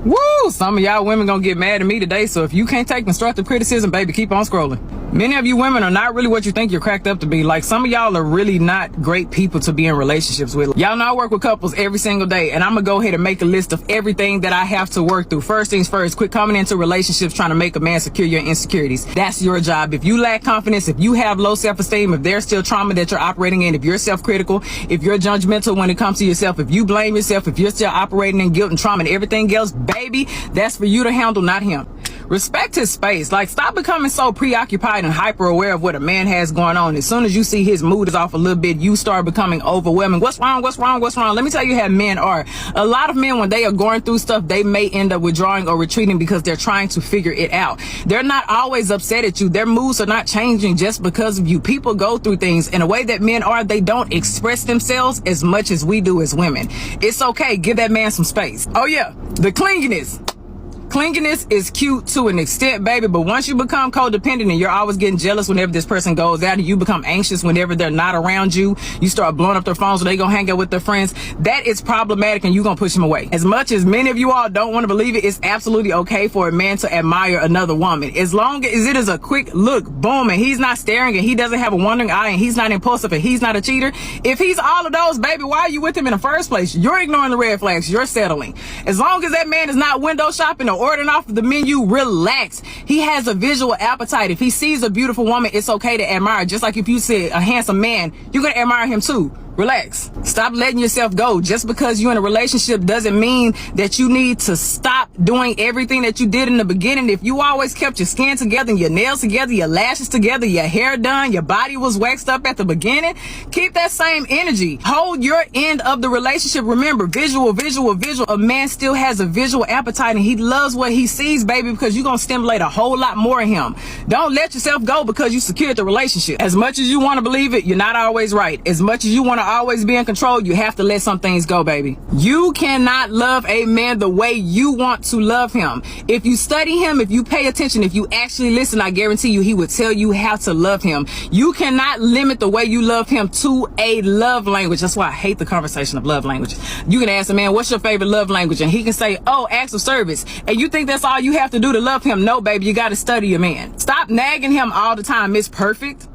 Woo! Some of y'all women gonna get mad at me today, so if you can't take constructive criticism, baby, keep on scrolling. Many of you women are not really what you think you're cracked up to be. Like, some of y'all are really not great people to be in relationships with. Y'all know I work with couples every single day, and I'm gonna go ahead and make a list of everything that I have to work through. First things first, quit coming into relationships trying to make a man secure your insecurities. That's your job. If you lack confidence, if you have low self-esteem, if there's still trauma that you're operating in, if you're self-critical, if you're judgmental when it comes to yourself, if you blame yourself, if you're still operating in guilt and trauma and everything else, baby, that's for you to handle, not him. Respect his space. Like, stop becoming so preoccupied and hyper aware of what a man has going on. As soon as you see his mood is off a little bit, you start becoming overwhelming. What's wrong? What's wrong? What's wrong? Let me tell you how men are. A lot of men, when they are going through stuff, they may end up withdrawing or retreating because they're trying to figure it out. They're not always upset at you. Their moods are not changing just because of you. People go through things in a way that men are. They don't express themselves as much as we do as women. It's okay. Give that man some space. Oh yeah, the clinginess. Clinginess is cute to an extent, baby, but once you become codependent and you're always getting jealous whenever this person goes out, and you become anxious whenever they're not around you, you start blowing up their phones so they gonna hang out with their friends, that is problematic and you're gonna push them away. As much as many of you all don't want to believe it, it's absolutely okay for a man to admire another woman. As long as it is a quick look, boom, and he's not staring and he doesn't have a wandering eye and he's not impulsive and he's not a cheater. If he's all of those, baby, why are you with him in the first place? You're ignoring the red flags. You're settling. As long as that man is not window shopping or ordering off the menu, relax. He has a visual appetite. If he sees a beautiful woman, it's okay to admire. Just like if you see a handsome man, you're gonna admire him too. Relax. Stop letting yourself go. Just because you're in a relationship doesn't mean that you need to stop doing everything that you did in the beginning. If you always kept your skin together, your nails together, your lashes together, your hair done, your body was waxed up at the beginning, keep that same energy. Hold your end of the relationship. Remember, visual. A man still has a visual appetite and he loves what he sees, baby, because you're going to stimulate a whole lot more in him. Don't let yourself go because you secured the relationship. As much as you want to believe it, you're not always right. As much as you want to always be in control, you have to let some things go, baby. You cannot love a man the way you want to love him. If you study him, if you pay attention, if you actually listen, I guarantee you he would tell you how to love him. You cannot limit the way you love him to a love language. That's why I hate the conversation of love languages. You can ask a man, what's your favorite love language? And he can say, oh, acts of service. And you think that's all you have to do to love him? No, baby, you got to study your man. Stop nagging him all the time. It's perfect.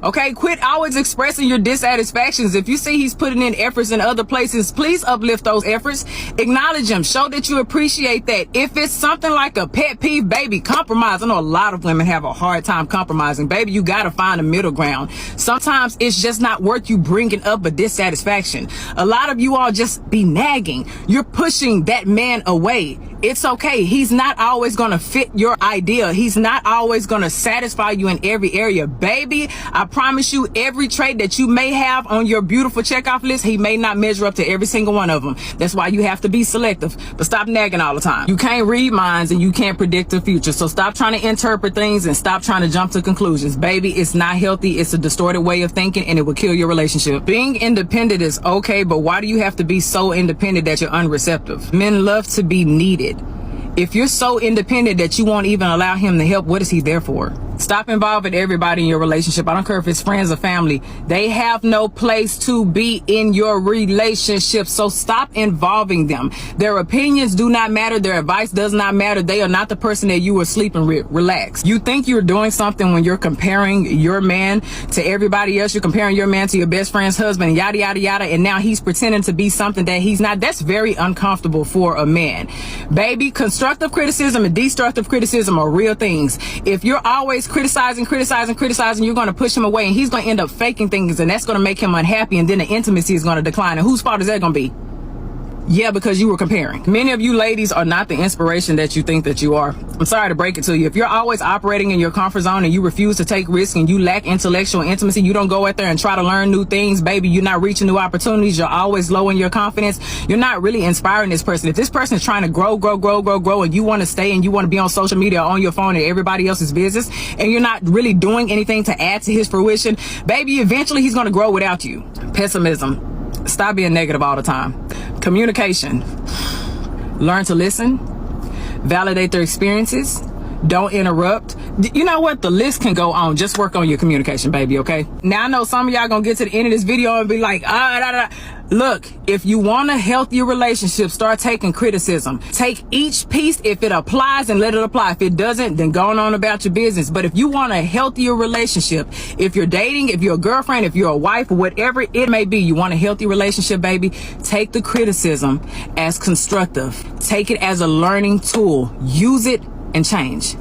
Okay, quit always expressing your dissatisfactions. If you see he's putting in efforts in other places, please uplift those efforts. Acknowledge him. Show that you appreciate that. If it's something like a pet peeve, baby, compromise. I know a lot of women have a hard time compromising. Baby, you got to find a middle ground. Sometimes it's just not worth you bringing up a dissatisfaction. A lot of you all just be nagging. You're pushing that man away. It's okay. He's not always going to fit your idea. He's not always going to satisfy you in every area. Baby, I promise you, every trait that you may have on your beautiful checkoff list, he may not measure up to every single one of them. That's why you have to be selective. But stop nagging all the time. You can't read minds and you can't predict the future. So stop trying to interpret things and stop trying to jump to conclusions. Baby, it's not healthy. It's a distorted way of thinking and it will kill your relationship. Being independent is okay, but why do you have to be so independent that you're unreceptive? Men love to be needed. If you're so independent that you won't even allow him to help, what is he there for? Stop involving everybody in your relationship. I don't care if it's friends or family. They have no place to be in your relationship. So stop involving them. Their opinions do not matter. Their advice does not matter. They are not the person that you were sleeping with. Relax. You think you're doing something when you're comparing your man to everybody else. You're comparing your man to your best friend's husband, yada, yada, yada. And now he's pretending to be something that he's not. That's very uncomfortable for a man. Baby, constructive criticism and destructive criticism are real things. If you're always criticizing, you're going to push him away and he's going to end up faking things and that's going to make him unhappy and then the intimacy is going to decline. And whose fault is that going to be? Yeah, because you were comparing. Many of you ladies are not the inspiration that you think that you are. I'm sorry to break it to you. If you're always operating in your comfort zone and you refuse to take risks and you lack intellectual intimacy, you don't go out there and try to learn new things, baby, you're not reaching new opportunities, you're always low in your confidence, you're not really inspiring this person. If this person is trying to grow, and you want to stay and you want to be on social media or on your phone and everybody else's business, and you're not really doing anything to add to his fruition, baby, eventually he's going to grow without you. Pessimism. Stop being negative all the time. Communication. Learn to listen. Validate their experiences. Don't interrupt. You know what? The list can go on. Just work on your communication, baby, okay? Now, I know some of y'all gonna get to the end of this video and be like, Look, if you want a healthier relationship, start taking criticism. Take each piece if it applies and let it apply. If it doesn't, then go on about your business. But if you want a healthier relationship, if you're dating, if you're a girlfriend, if you're a wife, whatever it may be, you want a healthy relationship, baby, take the criticism as constructive. Take it as a learning tool. Use it and change.